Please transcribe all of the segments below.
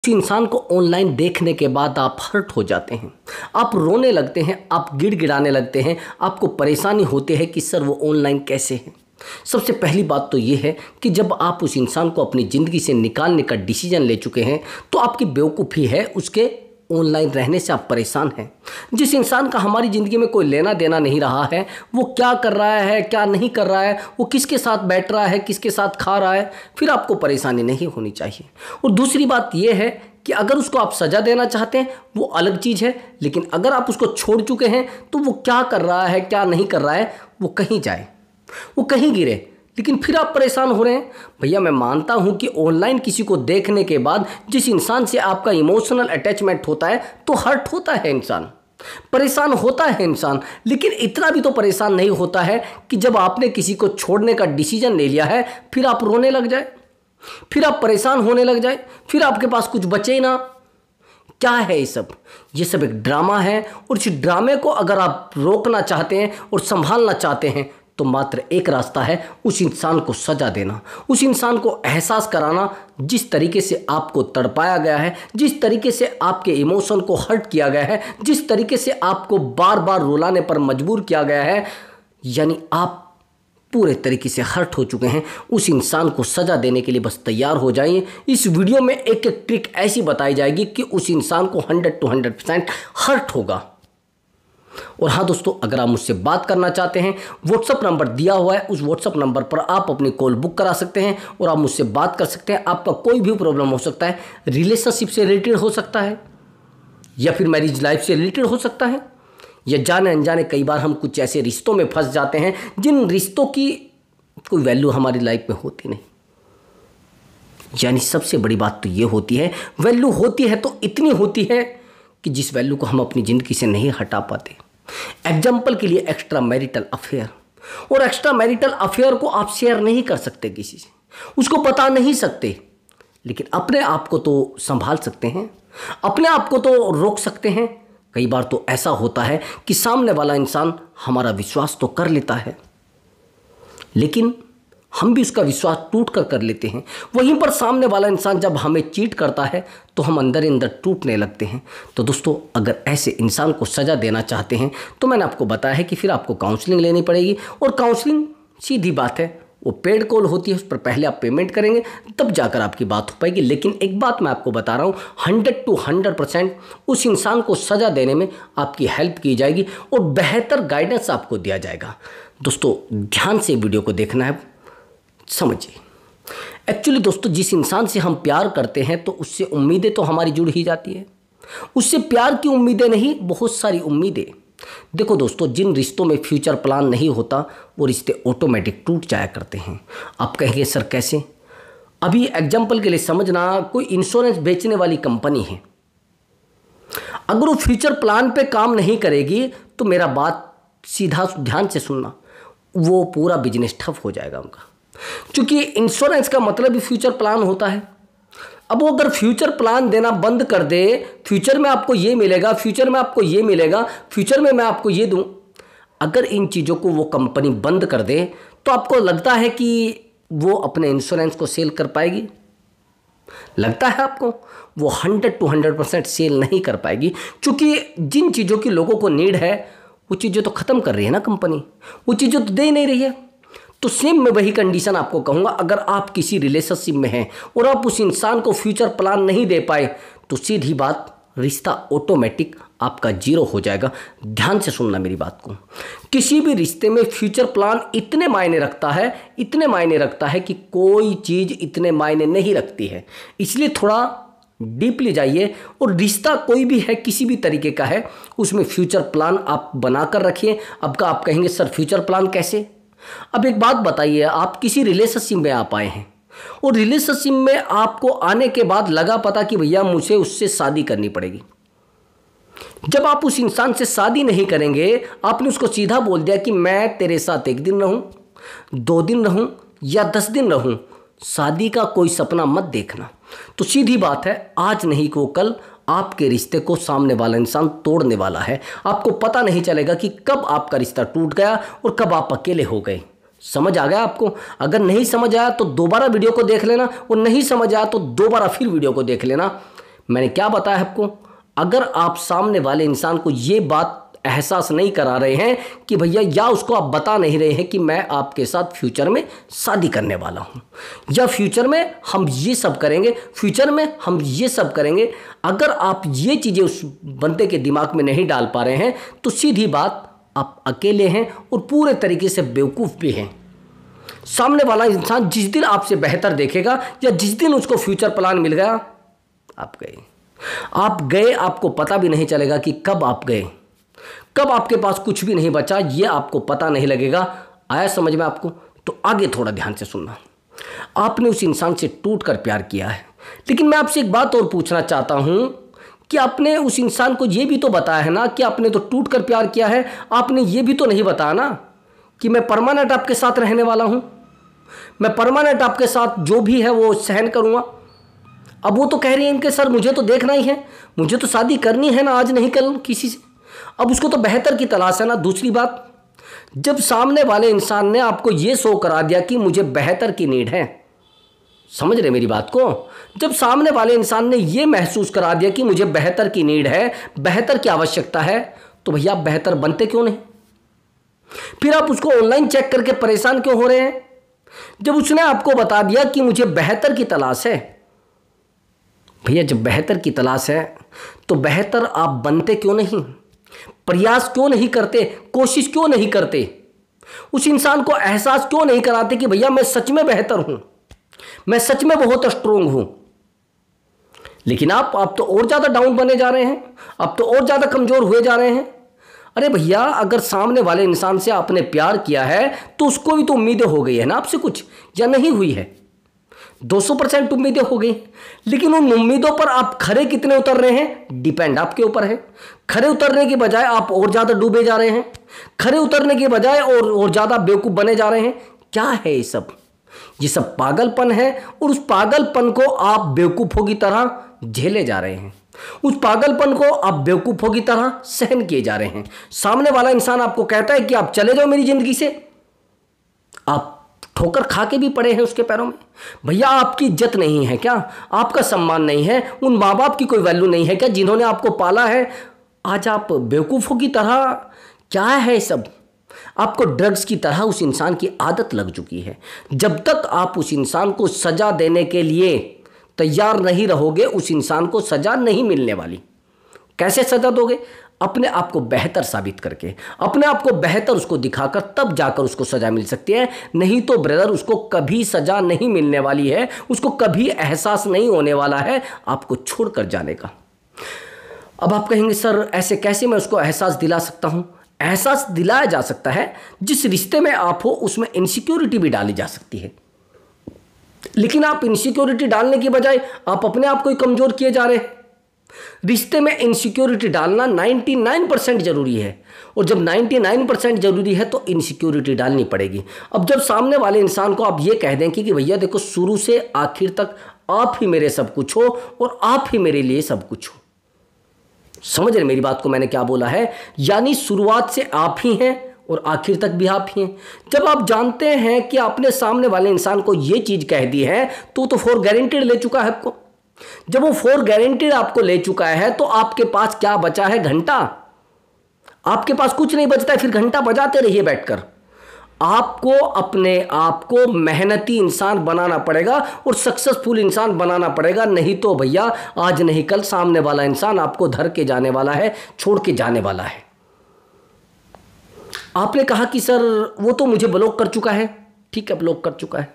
उस इंसान को ऑनलाइन देखने के बाद आप हर्ट हो जाते हैं, आप रोने लगते हैं, आप गिड़गिड़ाने लगते हैं, आपको परेशानी होती है कि सर वो ऑनलाइन कैसे है। सबसे पहली बात तो ये है कि जब आप उस इंसान को अपनी ज़िंदगी से निकालने का डिसीजन ले चुके हैं तो आपकी बेवकूफ़ी है उसके ऑनलाइन रहने से आप परेशान हैं। जिस इंसान का हमारी ज़िंदगी में कोई लेना देना नहीं रहा है, वो क्या कर रहा है क्या नहीं कर रहा है, वो किसके साथ बैठ रहा है किसके साथ खा रहा है, फिर आपको परेशानी नहीं होनी चाहिए। और दूसरी बात ये है कि अगर उसको आप सज़ा देना चाहते हैं वो अलग चीज़ है, लेकिन अगर आप उसको छोड़ चुके हैं तो वो क्या कर रहा है क्या नहीं कर रहा है वो कहीं जाए, वो कहीं गिरे, लेकिन फिर आप परेशान हो रहे हैं। भैया मैं मानता हूं कि ऑनलाइन किसी को देखने के बाद जिस इंसान से आपका इमोशनल अटैचमेंट होता है तो हर्ट होता है इंसान, परेशान होता है इंसान, लेकिन इतना भी तो परेशान नहीं होता है कि जब आपने किसी को छोड़ने का डिसीजन ले लिया है फिर आप रोने लग जाए, फिर आप परेशान होने लग जाए, फिर आपके पास कुछ बचे ही ना। क्या है ये सब एक ड्रामा है। और इस ड्रामे को अगर आप रोकना चाहते हैं और संभालना चाहते हैं तो मात्र एक रास्ता है, उस इंसान को सज़ा देना, उस इंसान को एहसास कराना जिस तरीके से आपको तड़पाया गया है, जिस तरीके से आपके इमोशन को हर्ट किया गया है, जिस तरीके से आपको बार बार रुलाने पर मजबूर किया गया है, यानी आप पूरे तरीके से हर्ट हो चुके हैं। उस इंसान को सज़ा देने के लिए बस तैयार हो जाइए। इस वीडियो में एक एक ट्रिक ऐसी बताई जाएगी कि उस इंसान को 100% हर्ट होगा। और हाँ दोस्तों, अगर आप मुझसे बात करना चाहते हैं, व्हाट्सअप नंबर दिया हुआ है, उस व्हाट्सअप नंबर पर आप अपनी कॉल बुक करा सकते हैं और आप मुझसे बात कर सकते हैं। आपका कोई भी प्रॉब्लम हो सकता है, रिलेशनशिप से रिलेटेड हो सकता है या फिर मैरिज लाइफ से रिलेटेड हो सकता है, या जाने अनजाने कई बार हम कुछ ऐसे रिश्तों में फंस जाते हैं जिन रिश्तों की कोई वैल्यू हमारी लाइफ में होती नहीं। यानी सबसे बड़ी बात तो ये होती है, वैल्यू होती है तो इतनी होती है कि जिस वैल्यू को हम अपनी ज़िंदगी से नहीं हटा पाते। एग्जाम्पल के लिए एक्स्ट्रा मैरिटल अफेयर, और एक्स्ट्रा मैरिटल अफेयर को आप शेयर नहीं कर सकते किसी से, उसको बता नहीं सकते, लेकिन अपने आप को तो संभाल सकते हैं, अपने आप को तो रोक सकते हैं। कई बार तो ऐसा होता है कि सामने वाला इंसान हमारा विश्वास तो कर लेता है, लेकिन हम भी उसका विश्वास टूट कर लेते हैं। वहीं पर सामने वाला इंसान जब हमें चीट करता है तो हम अंदर अंदर टूटने लगते हैं। तो दोस्तों, अगर ऐसे इंसान को सज़ा देना चाहते हैं तो मैंने आपको बताया है कि फिर आपको काउंसलिंग लेनी पड़ेगी। और काउंसलिंग सीधी बात है, वो पेड कॉल होती है, उस पर पहले आप पेमेंट करेंगे तब जाकर आपकी बात हो पाएगी। लेकिन एक बात मैं आपको बता रहा हूँ, 100% उस इंसान को सज़ा देने में आपकी हेल्प की जाएगी और बेहतर गाइडेंस आपको दिया जाएगा। दोस्तों ध्यान से वीडियो को देखना है, समझिए। एक्चुअली दोस्तों, जिस इंसान से हम प्यार करते हैं तो उससे उम्मीदें तो हमारी जुड़ ही जाती है। उससे प्यार की उम्मीदें नहीं, बहुत सारी उम्मीदें। देखो दोस्तों, जिन रिश्तों में फ्यूचर प्लान नहीं होता वो रिश्ते ऑटोमेटिक टूट जाया करते हैं। आप कहेंगे सर कैसे? अभी एग्जाम्पल के लिए समझना, कोई इंश्योरेंस बेचने वाली कंपनी है, अगर वो फ्यूचर प्लान पे काम नहीं करेगी तो मेरा बात सीधा ध्यान से सुनना, वो पूरा बिजनेस ठप हो जाएगा उनका। क्योंकि इंश्योरेंस का मतलब ही फ्यूचर प्लान होता है। अब वो अगर फ्यूचर प्लान देना बंद कर दे, फ्यूचर में आपको ये मिलेगा, फ्यूचर में आपको ये मिलेगा, फ्यूचर में मैं आपको ये दूं, अगर इन चीज़ों को वो कंपनी बंद कर दे तो आपको लगता है कि वो अपने इंश्योरेंस को सेल कर पाएगी? लगता है आपको? वो 100% सेल नहीं कर पाएगी, क्योंकि जिन चीज़ों की लोगों को नीड है वो चीज़ें तो ख़त्म कर रही है ना कंपनी, वो चीज़ें तो दे ही नहीं रही है। तो सेम मैं वही कंडीशन आपको कहूँगा, अगर आप किसी रिलेशनशिप में हैं और आप उस इंसान को फ्यूचर प्लान नहीं दे पाए तो सीधी बात, रिश्ता ऑटोमेटिक आपका जीरो हो जाएगा। ध्यान से सुनना मेरी बात को। किसी भी रिश्ते में फ्यूचर प्लान इतने मायने रखता है कि कोई चीज़ इतने मायने नहीं रखती है। इसलिए थोड़ा डीपली जाइए, और रिश्ता कोई भी है, किसी भी तरीके का है, उसमें फ्यूचर प्लान आप बना कर रखिए। अब आप कहेंगे सर फ्यूचर प्लान कैसे? अब एक बात बताइए, आप किसी रिलेशनशिप में आप आए हैं और रिलेशनशिप में आपको आने के बाद लगा पता कि भैया मुझे उससे शादी करनी पड़ेगी। जब आप उस इंसान से शादी नहीं करेंगे, आपने उसको सीधा बोल दिया कि मैं तेरे साथ 1 दिन रहूं, 2 दिन रहूं या 10 दिन रहूं, शादी का कोई सपना मत देखना। तो सीधी बात है, आज नहीं को कल आपके रिश्ते को सामने वाला इंसान तोड़ने वाला है। आपको पता नहीं चलेगा कि कब आपका रिश्ता टूट गया और कब आप अकेले हो गए। समझ आ गया आपको? अगर नहीं समझ आया तो दोबारा वीडियो को देख लेना, और नहीं समझ आया तो दोबारा फिर वीडियो को देख लेना। मैंने क्या बताया आपको, अगर आप सामने वाले इंसान को ये बात एहसास नहीं करा रहे हैं कि भैया, या उसको आप बता नहीं रहे हैं कि मैं आपके साथ फ्यूचर में शादी करने वाला हूं, या फ्यूचर में हम ये सब करेंगे, फ्यूचर में हम ये सब करेंगे, अगर आप ये चीज़ें उस बंदे के दिमाग में नहीं डाल पा रहे हैं तो सीधी बात आप अकेले हैं और पूरे तरीके से बेवकूफ़ भी हैं। सामने वाला इंसान जिस दिन आपसे बेहतर देखेगा या जिस दिन उसको फ्यूचर प्लान मिल गया, आप गए, आपको पता भी नहीं चलेगा कि कब आप गए, कब आपके पास कुछ भी नहीं बचा, ये आपको पता नहीं लगेगा। आया समझ में आपको? तो आगे थोड़ा ध्यान से सुनना। आपने उस इंसान से टूट कर प्यार किया है, लेकिन मैं आपसे एक बात और पूछना चाहता हूं कि आपने उस इंसान को ये भी तो बताया है ना कि आपने तो टूट कर प्यार किया है, आपने ये भी तो नहीं बताया ना कि मैं परमानेंट आपके साथ रहने वाला हूं, मैं परमानेंट आपके साथ जो भी है वो सहन करूंगा। अब वो तो कह रही है इनके सर मुझे तो देखना ही है, मुझे तो शादी करनी है ना, आज नहीं कल किसी से। अब उसको तो बेहतर की तलाश है ना। दूसरी बात, जब सामने वाले इंसान ने आपको ये शो करा दिया कि मुझे बेहतर की नीड है, समझ रहे मेरी बात को, जब सामने वाले इंसान ने ये महसूस करा दिया कि मुझे बेहतर की नीड है, बेहतर की आवश्यकता है, तो भैया आप बेहतर बनते क्यों नहीं? फिर आप उसको ऑनलाइन चेक करके परेशान क्यों हो रहे हैं? जब उसने आपको बता दिया कि मुझे बेहतर की तलाश है, भैया जब बेहतर की तलाश है तो बेहतर आप बनते क्यों नहीं? प्रयास क्यों नहीं करते? कोशिश क्यों नहीं करते? उस इंसान को एहसास क्यों नहीं कराते कि भैया मैं सच में बेहतर हूं, मैं सच में बहुत स्ट्रोंग हूं? लेकिन आप तो और ज्यादा डाउन बने जा रहे हैं, अब तो और ज्यादा कमजोर हुए जा रहे हैं। अरे भैया, अगर सामने वाले इंसान से आपने प्यार किया है तो उसको भी तो उम्मीदें हो गई है ना आपसे कुछ, या नहीं हुई है? 200% उम्मीदें हो गई, लेकिन उन उम्मीदों पर आप खरे कितने उतर रहे हैं डिपेंड आपके ऊपर है। खरे उतरने के बजाय आप और ज़्यादा डूबे जा रहे हैं, खरे उतरने के बजाय और ज़्यादा बेवकूफ़ बने जा रहे हैं। क्या है ये सब? ये सब पागलपन है, और उस पागलपन को आप बेवकूफ़ों की तरह झेले जा रहे हैं, उस पागलपन को आप बेवकूफ़ों की तरह सहन किए जा रहे हैं। सामने वाला इंसान आपको कहता है कि आप चले जाओ मेरी ज़िंदगी से, आप ठोकर खा के भी पड़े हैं उसके पैरों में। भैया आपकी इज्जत नहीं है क्या? आपका सम्मान नहीं है? उन माँ बाप की कोई वैल्यू नहीं है क्या जिन्होंने आपको पाला है? आज आप बेवकूफ़ों की तरह, क्या है सब? आपको ड्रग्स की तरह उस इंसान की आदत लग चुकी है। जब तक आप उस इंसान को सज़ा देने के लिए तैयार नहीं रहोगे, उस इंसान को सज़ा नहीं मिलने वाली। कैसे सज़ा दोगे? अपने आप को बेहतर साबित करके, अपने आप को बेहतर उसको दिखाकर, तब जाकर उसको सज़ा मिल सकती है। नहीं तो ब्रदर उसको कभी सज़ा नहीं मिलने वाली है, उसको कभी एहसास नहीं होने वाला है आपको छोड़कर जाने का। अब आप कहेंगे सर ऐसे कैसे मैं उसको एहसास दिला सकता हूँ? एहसास दिलाया जा सकता है, जिस रिश्ते में आप हो उसमें इनसिक्योरिटी भी डाली जा सकती है, लेकिन आप इनसिक्योरिटी डालने की बजाय आप अपने आप को ही कमज़ोर किए जा रहे हैं। रिश्ते में इनसिक्योरिटी डालना 99% जरूरी है, और जब 99% जरूरी है तो इनसिक्योरिटी डालनी पड़ेगी। अब जब सामने वाले इंसान को आप ये कह दें कि भैया देखो शुरू से आखिर तक आप ही मेरे सब कुछ हो और आप ही मेरे लिए सब कुछ हो, समझ रहे मेरी बात को मैंने क्या बोला है? यानी शुरुआत से आप ही हैं और आखिर तक भी आप ही हैं। जब आप जानते हैं कि आपने सामने वाले इंसान को ये चीज़ कह दी है तो फॉर गारंटेड ले चुका है आपको। जब वो फॉर गारंटेड आपको ले चुका है तो आपके पास क्या बचा है? घंटा। आपके पास कुछ नहीं बचता है, फिर घंटा बजाते रहिए बैठकर। आपको अपने आप को मेहनती इंसान बनाना पड़ेगा और सक्सेसफुल इंसान बनाना पड़ेगा, नहीं तो भैया आज नहीं कल सामने वाला इंसान आपको धर के जाने वाला है, छोड़ के जाने वाला है। आपने कहा कि सर वो तो मुझे ब्लॉक कर चुका है। ठीक है, ब्लॉक कर चुका है,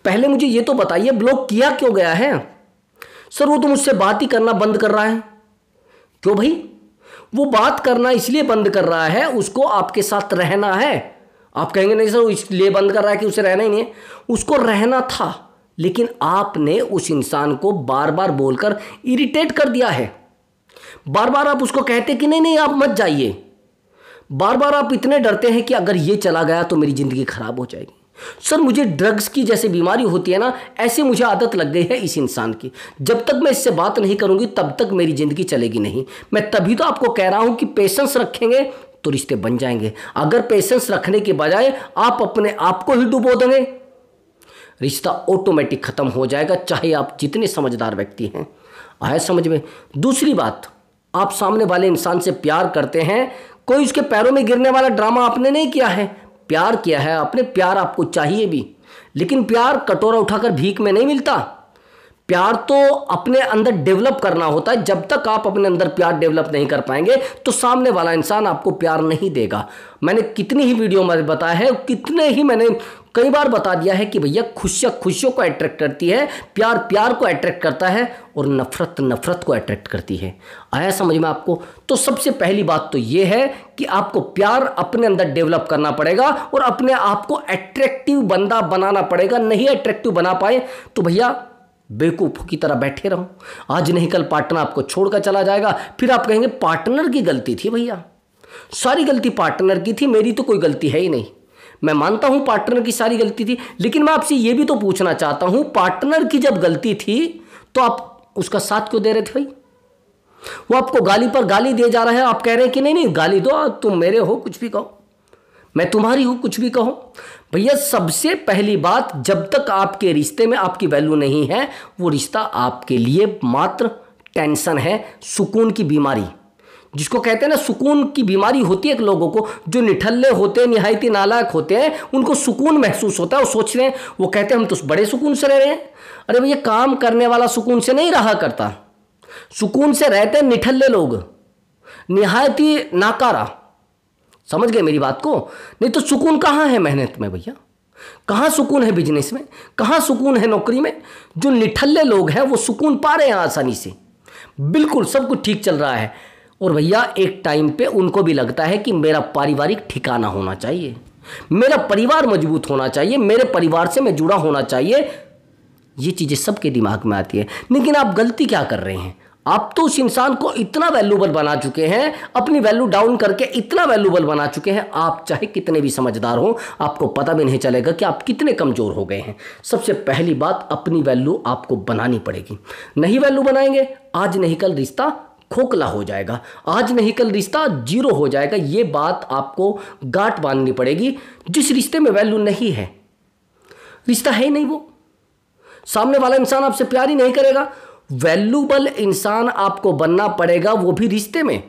पहले मुझे ये तो बताइए ब्लॉक किया क्यों गया है? सर वो तो मुझसे बात ही करना बंद कर रहा है। क्यों भाई? वो बात करना इसलिए बंद कर रहा है, उसको आपके साथ रहना है। आप कहेंगे नहीं सर वो इसलिए बंद कर रहा है कि उसे रहना ही नहीं है, उसको रहना था, लेकिन आपने उस इंसान को बार बार बोलकर इरिटेट कर दिया है। बार बार आप उसको कहते कि नहीं नहीं आप मत जाइए, बार बार आप इतने डरते हैं कि अगर ये चला गया तो मेरी ज़िंदगी खराब हो जाएगी। सर मुझे ड्रग्स की जैसे बीमारी होती है ना, ऐसे मुझे आदत लग गई है इस इंसान की। जब तक मैं इससे बात नहीं करूंगी तब तक मेरी ज़िंदगी चलेगी नहीं। मैं तभी तो आपको कह रहा हूं कि पेशेंस रखेंगे तो रिश्ते बन जाएंगे। अगर पेशेंस रखने के बजाय आप अपने आप को ही डुबो देंगे, रिश्ता ऑटोमेटिक ख़त्म हो जाएगा, चाहे आप जितने समझदार व्यक्ति हैं। आया समझ में? दूसरी बात, आप सामने वाले इंसान से प्यार करते हैं, कोई उसके पैरों में गिरने वाला ड्रामा आपने नहीं किया है, प्यार किया है आपने, प्यार आपको चाहिए भी, लेकिन प्यार कटोरा उठाकर भीख में नहीं मिलता। प्यार तो अपने अंदर डेवलप करना होता है। जब तक आप अपने अंदर प्यार डेवलप नहीं कर पाएंगे तो सामने वाला इंसान आपको प्यार नहीं देगा। मैंने कितनी ही वीडियो में बताया है, कितने ही मैंने कई बार बता दिया है कि भैया खुशियाँ खुशियों को अट्रैक्ट करती है, प्यार प्यार को अट्रैक्ट करता है और नफरत नफरत को अट्रैक्ट करती है। आया समझ में आपको? तो सबसे पहली बात तो ये है कि आपको प्यार अपने अंदर डेवलप करना पड़ेगा और अपने आप को अट्रैक्टिव बंदा बनाना पड़ेगा। नहीं अट्रैक्टिव बना पाए तो भैया बेवकूफ़ की तरह बैठे रहो। आज नहीं कल पार्टनर आपको छोड़कर चला जाएगा, फिर आप कहेंगे पार्टनर की गलती थी। भैया सारी गलती पार्टनर की थी, मेरी तो कोई गलती है ही नहीं। मैं मानता हूं पार्टनर की सारी गलती थी, लेकिन मैं आपसे यह भी तो पूछना चाहता हूं, पार्टनर की जब गलती थी तो आप उसका साथ क्यों दे रहे थे भाई? वो आपको गाली पर गाली दिए जा रहा है, आप कह रहे हैं कि नहीं नहीं गाली दो, तुम मेरे हो, कुछ भी कहो, मैं तुम्हारी हूं, कुछ भी कहो। भैया सबसे पहली बात, जब तक आपके रिश्ते में आपकी वैल्यू नहीं है, वो रिश्ता आपके लिए मात्र टेंशन है, सुकून की बीमारी, जिसको कहते हैं ना सुकून की बीमारी होती है। एक लोगों को जो निठल्ले होते हैं, निहायती नालायक होते हैं, उनको सुकून महसूस होता है। वो सोच रहे हैं, वो कहते हैं हम तो बड़े सुकून से रह रहे हैं। अरे भैया काम करने वाला सुकून से नहीं रहा करता, सुकून से रहते हैं निठल्ले लोग, निहायती नाकारा। समझ गए मेरी बात को? नहीं तो सुकून कहाँ है मेहनत में भैया? कहाँ सुकून है बिजनेस में? कहाँ सुकून है नौकरी में? जो निठल्ले लोग हैं वो सुकून पा रहे हैं आसानी से, बिल्कुल सब कुछ ठीक चल रहा है। और भैया एक टाइम पे उनको भी लगता है कि मेरा पारिवारिक ठिकाना होना चाहिए, मेरा परिवार मजबूत होना चाहिए, मेरे परिवार से मैं जुड़ा होना चाहिए। ये चीज़ें सबके दिमाग में आती है। लेकिन आप गलती क्या कर रहे हैं? आप तो उस इंसान को इतना वैल्यूबल बना चुके हैं, अपनी वैल्यू डाउन करके इतना वैल्यूबल बना चुके हैं, आप चाहे कितने भी समझदार हो आपको पता भी नहीं चलेगा कि आप कितने कमज़ोर हो गए हैं। सबसे पहली बात, अपनी वैल्यू आपको बनानी पड़ेगी। नहीं वैल्यू बनाएंगे, आज नहीं कल रिश्ता खोखला हो जाएगा, आज नहीं कल रिश्ता जीरो हो जाएगा। ये बात आपको गांठ बांधनी पड़ेगी। जिस रिश्ते में वैल्यू नहीं है, रिश्ता है ही नहीं, वो सामने वाला इंसान आपसे प्यार ही नहीं करेगा। वैल्यूबल इंसान आपको बनना पड़ेगा, वो भी रिश्ते में।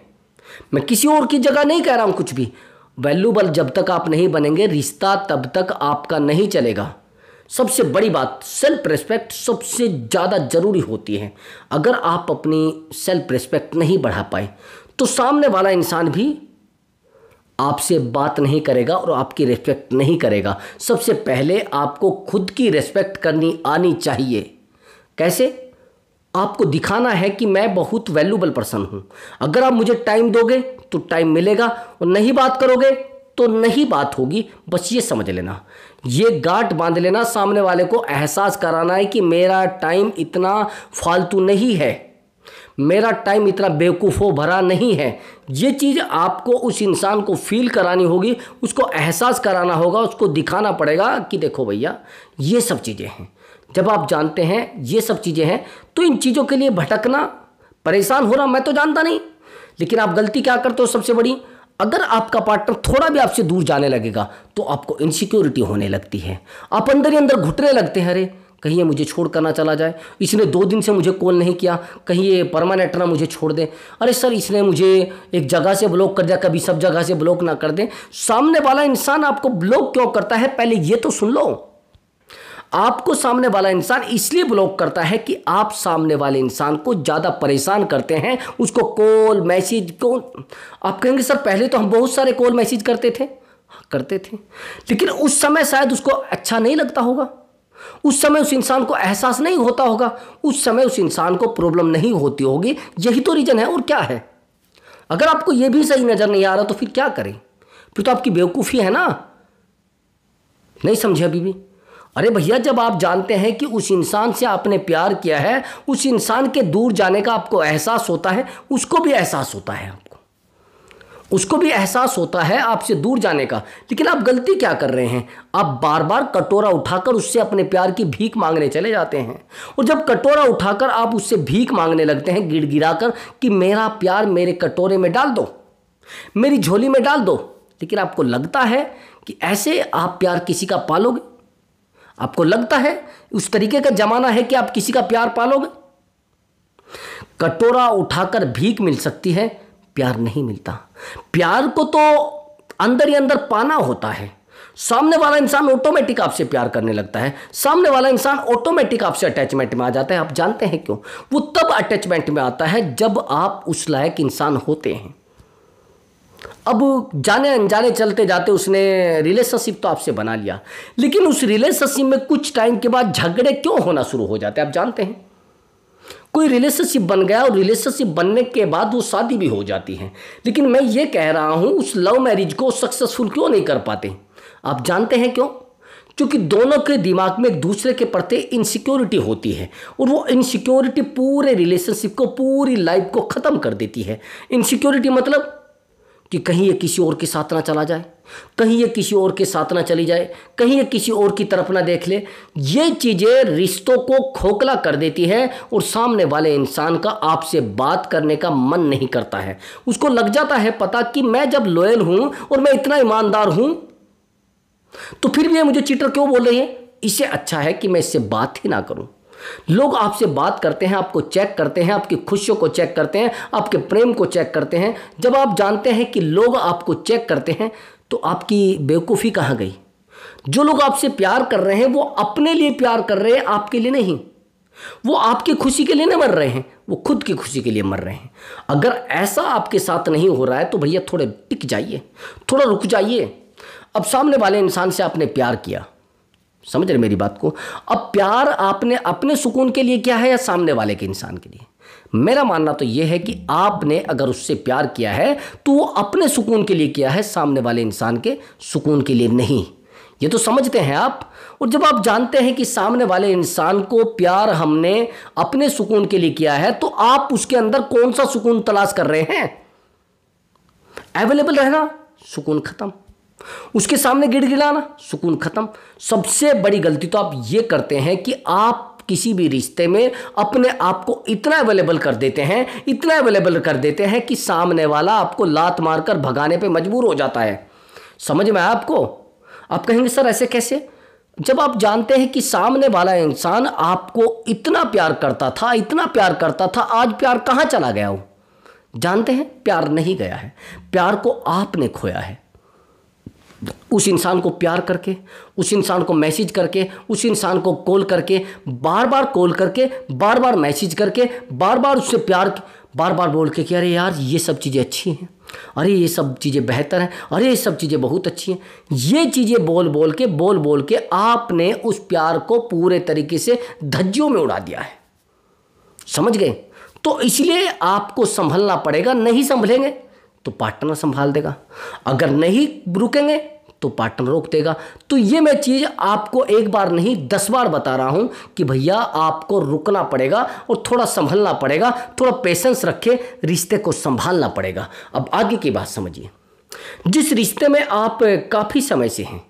मैं किसी और की जगह नहीं कह रहा हूं कुछ भी। वैल्यूबल जब तक आप नहीं बनेंगे, रिश्ता तब तक आपका नहीं चलेगा। सबसे बड़ी बात, सेल्फ रिस्पेक्ट सबसे ज़्यादा ज़रूरी होती है। अगर आप अपनी सेल्फ रिस्पेक्ट नहीं बढ़ा पाए तो सामने वाला इंसान भी आपसे बात नहीं करेगा और आपकी रिस्पेक्ट नहीं करेगा। सबसे पहले आपको खुद की रिस्पेक्ट करनी आनी चाहिए। कैसे? आपको दिखाना है कि मैं बहुत वैल्यूबल पर्सन हूँ। अगर आप मुझे टाइम दोगे तो टाइम मिलेगा, और नहीं बात करोगे तो नहीं बात होगी। बस ये समझ लेना, ये गांठ बांध लेना, सामने वाले को एहसास कराना है कि मेरा टाइम इतना फालतू नहीं है, मेरा टाइम इतना बेवकूफ़ों भरा नहीं है। ये चीज़ आपको उस इंसान को फील करानी होगी, उसको एहसास कराना होगा, उसको दिखाना पड़ेगा कि देखो भैया ये सब चीज़ें हैं। जब आप जानते हैं ये सब चीज़ें हैं तो इन चीज़ों के लिए भटकना, परेशान हो रहा मैं तो जानता नहीं, लेकिन आप गलती क्या करते हो सबसे बड़ी, अगर आपका पार्टनर थोड़ा भी आपसे दूर जाने लगेगा तो आपको इनसिक्योरिटी होने लगती है। आप अंदर ही अंदर घुटने लगते हैं, अरे कहीं ये मुझे छोड़ कर ना चला जाए, इसने 2 दिन से मुझे कॉल नहीं किया, कहीं ये परमानेंट ना मुझे छोड़ दे, अरे सर इसने मुझे एक जगह से ब्लॉक कर दिया, कभी सब जगह से ब्लॉक ना कर दे। सामने वाला इंसान आपको ब्लॉक क्यों करता है, पहले ये तो सुन लो। आपको सामने वाला इंसान इसलिए ब्लॉक करता है कि आप सामने वाले इंसान को ज़्यादा परेशान करते हैं, उसको कॉल मैसेज को। आप कहेंगे सर पहले तो हम बहुत सारे कॉल मैसेज करते थे, करते थे, लेकिन उस समय शायद उसको अच्छा नहीं लगता होगा, उस समय उस इंसान को एहसास नहीं होता होगा, उस समय उस इंसान को प्रॉब्लम नहीं होती होगी। यही तो रीज़न है, और क्या है। अगर आपको ये भी सही नज़र नहीं आ रहा तो फिर क्या करें? फिर तो आपकी बेवकूफ़ी है ना। नहीं समझे अभी भी? अरे भैया जब आप जानते हैं कि उस इंसान से आपने प्यार किया है, उस इंसान के दूर जाने का आपको एहसास होता है, उसको भी एहसास होता है, उसको भी एहसास होता है आपसे दूर जाने का, लेकिन आप गलती क्या कर रहे हैं? आप बार बार कटोरा उठाकर उससे अपने प्यार की भीख मांगने चले जाते हैं। और जब कटोरा उठाकर आप उससे भीख मांगने लगते हैं गिड़गिड़ाकर कि मेरा प्यार मेरे कटोरे में डाल दो, मेरी झोली में डाल दो, लेकिन आपको लगता है कि ऐसे आप प्यार किसी का पालोगे? आपको लगता है उस तरीके का जमाना है कि आप किसी का प्यार पालोगे? कटोरा उठाकर भीख मिल सकती है, प्यार नहीं मिलता। प्यार को तो अंदर ही अंदर पाना होता है। सामने वाला इंसान ऑटोमेटिक आपसे प्यार करने लगता है, सामने वाला इंसान ऑटोमेटिक आपसे अटैचमेंट में आ जाता है। आप जानते हैं क्यों? वो तब अटैचमेंट में आता है जब आप उस लायक इंसान होते हैं। अब जाने अनजाने चलते जाते उसने रिलेशनशिप तो आपसे बना लिया, लेकिन उस रिलेशनशिप में कुछ टाइम के बाद झगड़े क्यों होना शुरू हो जाते हैं? आप जानते हैं, कोई रिलेशनशिप बन गया और रिलेशनशिप बनने के बाद वो शादी भी हो जाती है, लेकिन मैं ये कह रहा हूँ उस लव मैरिज को सक्सेसफुल क्यों नहीं कर पाते? आप जानते हैं क्यों? क्योंकि दोनों के दिमाग में एक दूसरे के प्रति इनसिक्योरिटी होती है, और वो इनसिक्योरिटी पूरे रिलेशनशिप को, पूरी लाइफ को ख़त्म कर देती है। इनसिक्योरिटी मतलब कि कहीं ये किसी और के साथ ना चला जाए, कहीं ये किसी और के साथ ना चली जाए, कहीं ये किसी और की तरफ ना देख ले। ये चीज़ें रिश्तों को खोखला कर देती है और सामने वाले इंसान का आपसे बात करने का मन नहीं करता है। उसको लग जाता है पता कि मैं जब लॉयल हूँ और मैं इतना ईमानदार हूँ तो फिर भी ये मुझे चीटर क्यों बोल रही है? इससे अच्छा है कि मैं इससे बात ही ना करूँ। लोग आपसे बात करते हैं, आपको चेक करते हैं, आपकी खुशियों को चेक करते हैं, आपके प्रेम को चेक करते हैं। जब आप जानते हैं कि लोग आपको चेक करते हैं तो आपकी बेवकूफ़ी कहाँ गई? जो लोग आपसे प्यार कर रहे हैं वो अपने लिए प्यार कर रहे हैं, आपके लिए नहीं। वो आपकी खुशी के लिए नहीं मर रहे हैं, वो खुद की खुशी के लिए मर रहे हैं। अगर ऐसा आपके साथ नहीं हो रहा है तो भैया थोड़े टिक जाइए, थोड़ा रुक जाइए। अब सामने वाले इंसान से आपने प्यार किया, समझ रहे मेरी बात को? अब प्यार आपने अपने सुकून के लिए किया है या सामने वाले के इंसान के लिए? मेरा मानना तो यह है कि आपने अगर उससे प्यार किया है तो वो अपने सुकून के लिए किया है, सामने वाले इंसान के सुकून के लिए नहीं। ये तो समझते हैं आप। और जब आप जानते हैं कि सामने वाले इंसान को प्यार हमने अपने सुकून के लिए किया है तो आप उसके अंदर कौन सा सुकून तलाश कर रहे हैं? अवेलेबल रहना, सुकून खत्म। उसके सामने गिड़गिड़ाना, सुकून खत्म। सबसे बड़ी गलती तो आप ये करते हैं कि आप किसी भी रिश्ते में अपने आप को इतना अवेलेबल कर देते हैं, इतना अवेलेबल कर देते हैं कि सामने वाला आपको लात मारकर भगाने पे मजबूर हो जाता है। समझ में आया आपको? आप कहेंगे सर ऐसे कैसे? जब आप जानते हैं कि सामने वाला इंसान आपको इतना प्यार करता था, इतना प्यार करता था, आज प्यार कहाँ चला गया हो? जानते हैं, प्यार नहीं गया है, प्यार को आपने खोया है। उस इंसान को प्यार करके, उस इंसान को मैसेज करके, उस इंसान को कॉल करके, बार बार कॉल करके, बार बार मैसेज करके, बार बार उससे प्यार, बार बार बोल के कि अरे यार ये सब चीज़ें अच्छी हैं, अरे ये सब चीज़ें बेहतर हैं, अरे ये सब चीज़ें बहुत अच्छी हैं। ये चीज़ें बोल बोल के आपने उस प्यार को पूरे तरीके से धज्जियों में उड़ा दिया है। समझ गए? तो इसलिए आपको संभलना पड़ेगा। नहीं संभलेंगे तो पार्टनर संभाल देगा, अगर नहीं रुकेंगे तो पार्टनर रोक देगा। तो ये मैं चीज़ आपको एक बार नहीं 10 बार बता रहा हूं कि भैया आपको रुकना पड़ेगा और थोड़ा संभलना पड़ेगा, थोड़ा पेशेंस रखे, रिश्ते को संभालना पड़ेगा। अब आगे की बात समझिए। जिस रिश्ते में आप काफ़ी समय से हैं,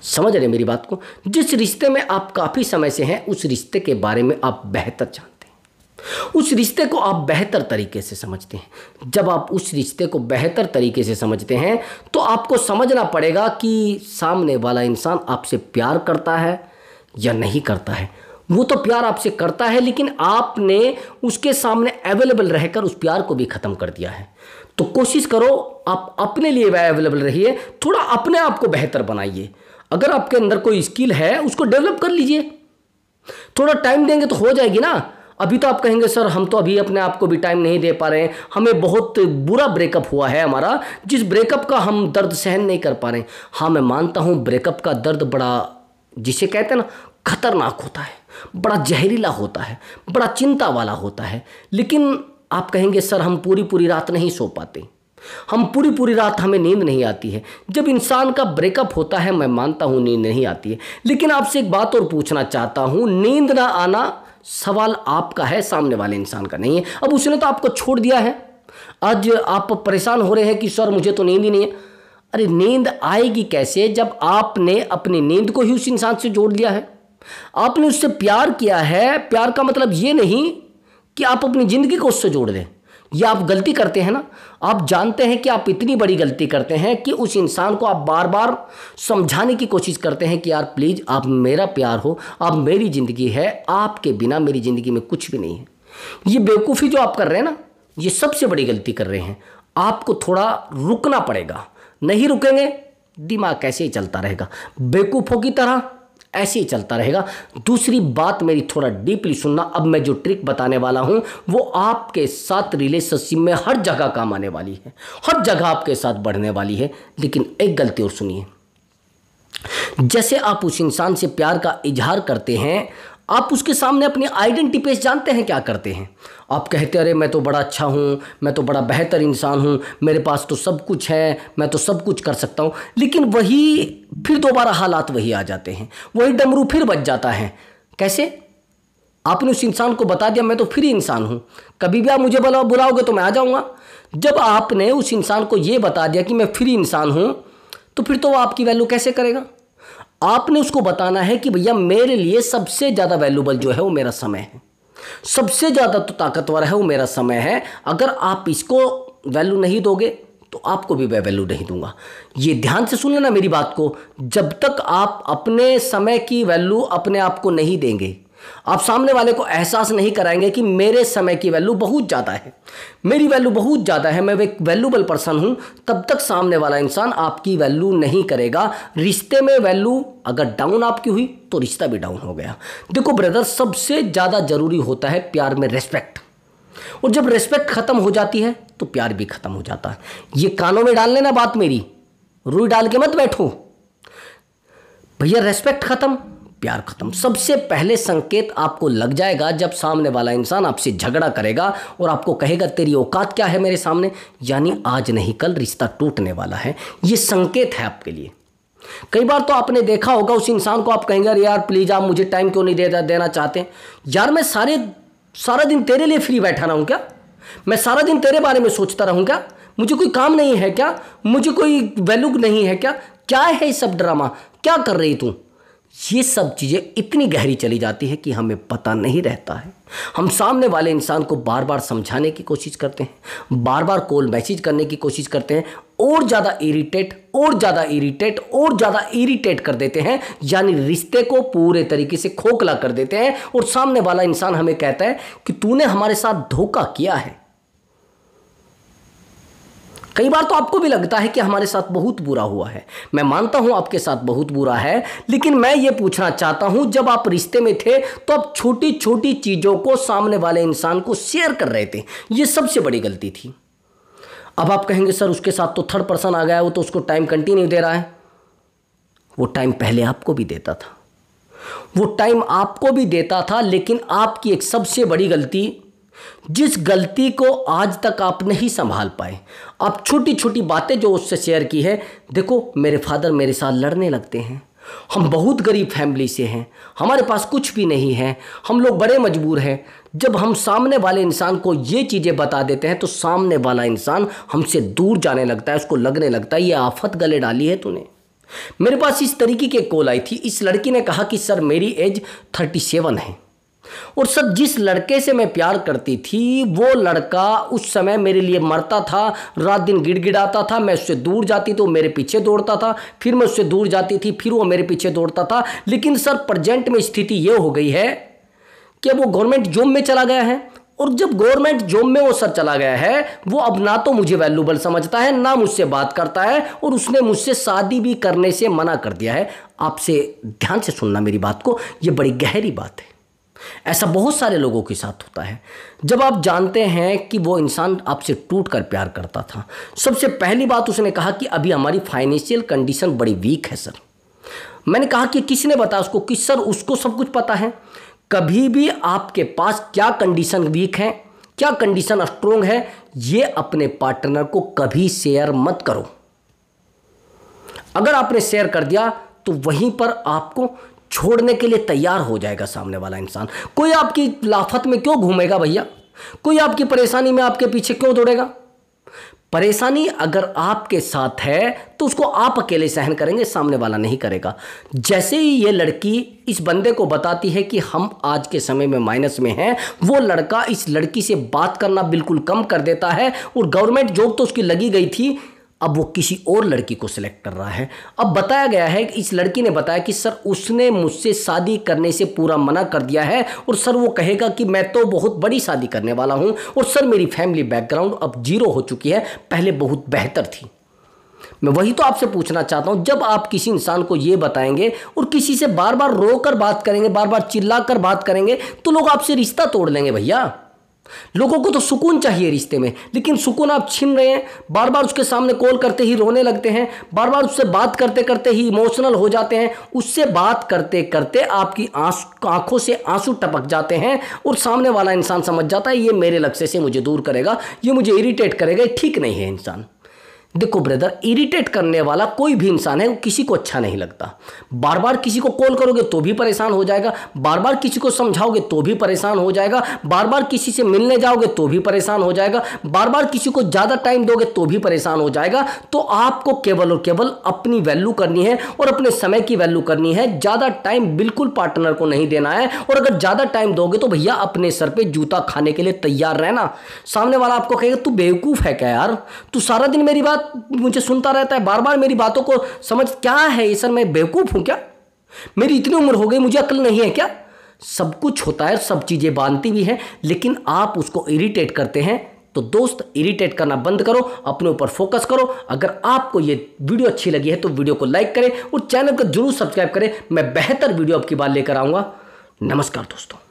समझ रहे मेरी बात को? जिस रिश्ते में आप काफ़ी समय से हैं उस रिश्ते के बारे में आप बेहतर जानते हैं, उस रिश्ते को आप बेहतर तरीके से समझते हैं। जब आप उस रिश्ते को बेहतर तरीके से समझते हैं तो आपको समझना पड़ेगा कि सामने वाला इंसान आपसे प्यार करता है या नहीं करता है। वो तो प्यार आपसे करता है, लेकिन आपने उसके सामने अवेलेबल रहकर उस प्यार को भी ख़त्म कर दिया है। तो कोशिश करो आप अपने लिए अवेलेबल रहिए, थोड़ा अपने आप को बेहतर बनाइए। अगर आपके अंदर कोई स्किल है उसको डेवलप कर लीजिए, थोड़ा टाइम देंगे तो हो जाएगी ना। अभी तो आप कहेंगे सर हम तो अभी अपने आप को भी टाइम नहीं दे पा रहे हैं, हमें बहुत बुरा ब्रेकअप हुआ है हमारा, जिस ब्रेकअप का हम दर्द सहन नहीं कर पा रहे हैं। हाँ मैं मानता हूँ ब्रेकअप का दर्द बड़ा, जिसे कहते हैं ना, खतरनाक होता है, बड़ा जहरीला होता है, बड़ा चिंता वाला होता है। लेकिन आप कहेंगे सर हम पूरी रात नहीं सो पाते, हम पूरी रात हमें नींद नहीं आती है। जब इंसान का ब्रेकअप होता है मैं मानता हूँ नींद नहीं आती है, लेकिन आपसे एक बात और पूछना चाहता हूँ, नींद ना आना सवाल आपका है, सामने वाले इंसान का नहीं है। अब उसने तो आपको छोड़ दिया है, आज आप परेशान हो रहे हैं कि सर मुझे तो नींद ही नहीं है। अरे नींद आएगी कैसे जब आपने अपनी नींद को ही उस इंसान से जोड़ लिया है, आपने उससे प्यार किया है। प्यार का मतलब ये नहीं कि आप अपनी ज़िंदगी को उससे जोड़ दें। ये आप गलती करते हैं ना, आप जानते हैं कि आप इतनी बड़ी गलती करते हैं कि उस इंसान को आप बार बार समझाने की कोशिश करते हैं कि यार प्लीज़ आप मेरा प्यार हो, आप मेरी ज़िंदगी है, आपके बिना मेरी ज़िंदगी में कुछ भी नहीं है। ये बेवकूफ़ी जो आप कर रहे हैं ना, ये सबसे बड़ी गलती कर रहे हैं। आपको थोड़ा रुकना पड़ेगा, नहीं रुकेंगे दिमाग ऐसे ही चलता रहेगा, बेवकूफ़ों की तरह ऐसे ही चलता रहेगा। दूसरी बात मेरी थोड़ा डीपली सुनना, अब मैं जो ट्रिक बताने वाला हूं वो आपके साथ रिलेशनशिप में हर जगह काम आने वाली है, हर जगह आपके साथ बढ़ने वाली है। लेकिन एक गलती और सुनिए, जैसे आप उस इंसान से प्यार का इजहार करते हैं, आप उसके सामने अपनी आइडेंटिटी पेश जानते हैं क्या करते हैं? आप कहते हैं अरे मैं तो बड़ा अच्छा हूँ, मैं तो बड़ा बेहतर इंसान हूँ, मेरे पास तो सब कुछ है, मैं तो सब कुछ कर सकता हूँ। लेकिन वही फिर दोबारा हालात वही आ जाते हैं, वही डमरू फिर बज जाता है। कैसे? आपने उस इंसान को बता दिया मैं तो फ्री इंसान हूँ, कभी भी आप मुझे बुलाओगे तो मैं आ जाऊँगा। जब आपने उस इंसान को ये बता दिया कि मैं फ्री इंसान हूँ, तो फिर तो वो आपकी वैल्यू कैसे करेगा? आपने उसको बताना है कि भैया मेरे लिए सबसे ज़्यादा वैल्यूबल जो है वो मेरा समय है, सबसे ज़्यादा तो ताकतवर है वो मेरा समय है। अगर आप इसको वैल्यू नहीं दोगे तो आपको भी मैं वैल्यू नहीं दूंगा। ये ध्यान से सुन लेना मेरी बात को। जब तक आप अपने समय की वैल्यू अपने आप को नहीं देंगे, आप सामने वाले को एहसास नहीं कराएंगे कि मेरे समय की वैल्यू बहुत ज़्यादा है, मेरी वैल्यू बहुत ज़्यादा है, मैं एक वैल्यूबल पर्सन हूँ, तब तक सामने वाला इंसान आपकी वैल्यू नहीं करेगा। रिश्ते में वैल्यू अगर डाउन आपकी हुई तो रिश्ता भी डाउन हो गया। देखो ब्रदर, सबसे ज़्यादा ज़रूरी होता है प्यार में रेस्पेक्ट, और जब रेस्पेक्ट ख़त्म हो जाती है तो प्यार भी ख़त्म हो जाता है। ये कानों में डाल लेना बात मेरी, रुई डाल के मत बैठो भैया। रेस्पेक्ट खत्म, प्यार खत्म। सबसे पहले संकेत आपको लग जाएगा जब सामने वाला इंसान आपसे झगड़ा करेगा और आपको कहेगा तेरी औकात क्या है मेरे सामने, यानी आज नहीं कल रिश्ता टूटने वाला है। ये संकेत है आपके लिए। कई बार तो आपने देखा होगा उस इंसान को आप कहेंगे अरे यार प्लीज़ आप मुझे टाइम क्यों नहीं देना चाहते? यार मैं सारा दिन तेरे लिए फ्री बैठा रहूँ क्या? मैं सारा दिन तेरे बारे में सोचता रहूँ क्या? मुझे कोई काम नहीं है क्या? मुझे कोई वैल्यू नहीं है क्या? क्या है ये सब ड्रामा? क्या कर रही तू? ये सब चीज़ें इतनी गहरी चली जाती है कि हमें पता नहीं रहता है। हम सामने वाले इंसान को बार बार समझाने की कोशिश करते हैं, बार बार कॉल मैसेज करने की कोशिश करते हैं, और ज़्यादा इरिटेट कर देते हैं, यानी रिश्ते को पूरे तरीके से खोखला कर देते हैं। और सामने वाला इंसान हमें कहता है कि तूने हमारे साथ धोखा किया है। कई बार तो आपको भी लगता है कि हमारे साथ बहुत बुरा हुआ है। मैं मानता हूं आपके साथ बहुत बुरा है, लेकिन मैं ये पूछना चाहता हूं जब आप रिश्ते में थे तो आप छोटी छोटी चीज़ों को सामने वाले इंसान को शेयर कर रहे थे। ये सबसे बड़ी गलती थी। अब आप कहेंगे सर उसके साथ तो थर्ड पर्सन आ गया, वो तो उसको टाइम कंटिन्यू दे रहा है। वो टाइम पहले आपको भी देता था, वो टाइम आपको भी देता था, लेकिन आपकी एक सबसे बड़ी गलती, जिस गलती को आज तक आप नहीं संभाल पाए, आप छोटी छोटी बातें जो उससे शेयर की है। देखो मेरे फादर मेरे साथ लड़ने लगते हैं, हम बहुत गरीब फैमिली से हैं, हमारे पास कुछ भी नहीं है, हम लोग बड़े मजबूर हैं। जब हम सामने वाले इंसान को ये चीज़ें बता देते हैं तो सामने वाला इंसान हमसे दूर जाने लगता है, उसको लगने लगता है ये आफत गले डाली है तूने। मेरे पास इस तरीके की कॉल आई थी। इस लड़की ने कहा कि सर मेरी एज 37 है, और सर जिस लड़के से मैं प्यार करती थी वो लड़का उस समय मेरे लिए मरता था, रात दिन गिड़गिड़ाता था, मैं उससे दूर जाती तो मेरे पीछे दौड़ता था, फिर मैं उससे दूर जाती थी फिर वो मेरे पीछे दौड़ता था। लेकिन सर प्रेजेंट में स्थिति ये हो गई है कि वो गवर्नमेंट जॉब में चला गया है, और जब गवर्नमेंट जॉब में वो सर चला गया है, वो अब ना तो मुझे वैल्यूबल समझता है, ना मुझसे बात करता है, और उसने मुझसे शादी भी करने से मना कर दिया है। आपसे ध्यान से सुनना मेरी बात को, ये बड़ी गहरी बात है। ऐसा बहुत सारे लोगों के साथ होता है। जब आप जानते हैं कि वो इंसान आपसे टूट कर प्यार करता था, सबसे पहली बात उसने कहा कि अभी हमारी फाइनेंशियल कंडीशन बड़ी वीक है सर। मैंने कहा कि किसने बताया उसको कि सर उसको सब कुछ पता है। कभी भी आपके पास क्या कंडीशन वीक है, क्या कंडीशन स्ट्रोंग है, ये अपने पार्टनर को कभी शेयर मत करो। अगर आपने शेयर कर दिया तो वहीं पर आपको छोड़ने के लिए तैयार हो जाएगा सामने वाला इंसान। कोई आपकी लाफत में क्यों घूमेगा भैया? कोई आपकी परेशानी में आपके पीछे क्यों दौड़ेगा? परेशानी अगर आपके साथ है तो उसको आप अकेले सहन करेंगे, सामने वाला नहीं करेगा। जैसे ही ये लड़की इस बंदे को बताती है कि हम आज के समय में माइनस में हैं, वो लड़का इस लड़की से बात करना बिल्कुल कम कर देता है, और गवर्नमेंट जॉब तो उसकी लगी गई थी, अब वो किसी और लड़की को सिलेक्ट कर रहा है। अब बताया गया है कि इस लड़की ने बताया कि सर उसने मुझसे शादी करने से पूरा मना कर दिया है और सर वो कहेगा कि मैं तो बहुत बड़ी शादी करने वाला हूँ और सर मेरी फैमिली बैकग्राउंड अब जीरो हो चुकी है, पहले बहुत बेहतर थी। मैं वही तो आपसे पूछना चाहता हूं, जब आप किसी इंसान को ये बताएंगे और किसी से बार बार रोकर बात करेंगे, बार बार चिल्लाकर बात करेंगे, तो लोग आपसे रिश्ता तोड़ लेंगे भैया। लोगों को तो सुकून चाहिए रिश्ते में, लेकिन सुकून आप छीन रहे हैं। बार बार उसके सामने कॉल करते ही रोने लगते हैं, बार बार उससे बात करते करते ही इमोशनल हो जाते हैं, उससे बात करते करते आपकी आंखों से आंसू टपक जाते हैं और सामने वाला इंसान समझ जाता है ये मेरे लक्ष्य से मुझे दूर करेगा, ये मुझे इरिटेट करेगा, ये ठीक नहीं है इंसान। देखो ब्रदर, इरिटेट करने वाला कोई भी इंसान है वो किसी को अच्छा नहीं लगता। बार बार किसी को कॉल करोगे तो भी परेशान हो जाएगा, बार बार किसी को समझाओगे तो भी परेशान हो जाएगा, बार बार किसी से मिलने जाओगे तो भी परेशान हो जाएगा, बार बार किसी को ज़्यादा टाइम दोगे तो भी परेशान हो जाएगा। तो आपको केवल और केवल अपनी वैल्यू करनी है और अपने समय की वैल्यू करनी है। ज़्यादा टाइम बिल्कुल पार्टनर को नहीं देना है, और अगर ज़्यादा टाइम दोगे तो भैया अपने सर पर जूता खाने के लिए तैयार रहना। सामने वाला आपको कहेगा तू बेवकूफ़ है क्या यार, तू सारा दिन मेरी बात मुझे सुनता रहता है, बार बार मेरी बातों को समझ, क्या है ये सर, मैं बेवकूफ हूं क्या, मेरी इतनी उम्र हो गई मुझे अक्ल नहीं है क्या। सब कुछ होता है, सब चीजें बांधती भी हैं, लेकिन आप उसको इरिटेट करते हैं। तो दोस्त, इरिटेट करना बंद करो, अपने ऊपर फोकस करो। अगर आपको ये वीडियो अच्छी लगी है तो वीडियो को लाइक करें और चैनल को जरूर सब्सक्राइब करें। मैं बेहतर वीडियो आपकी बात लेकर आऊंगा। नमस्कार दोस्तों।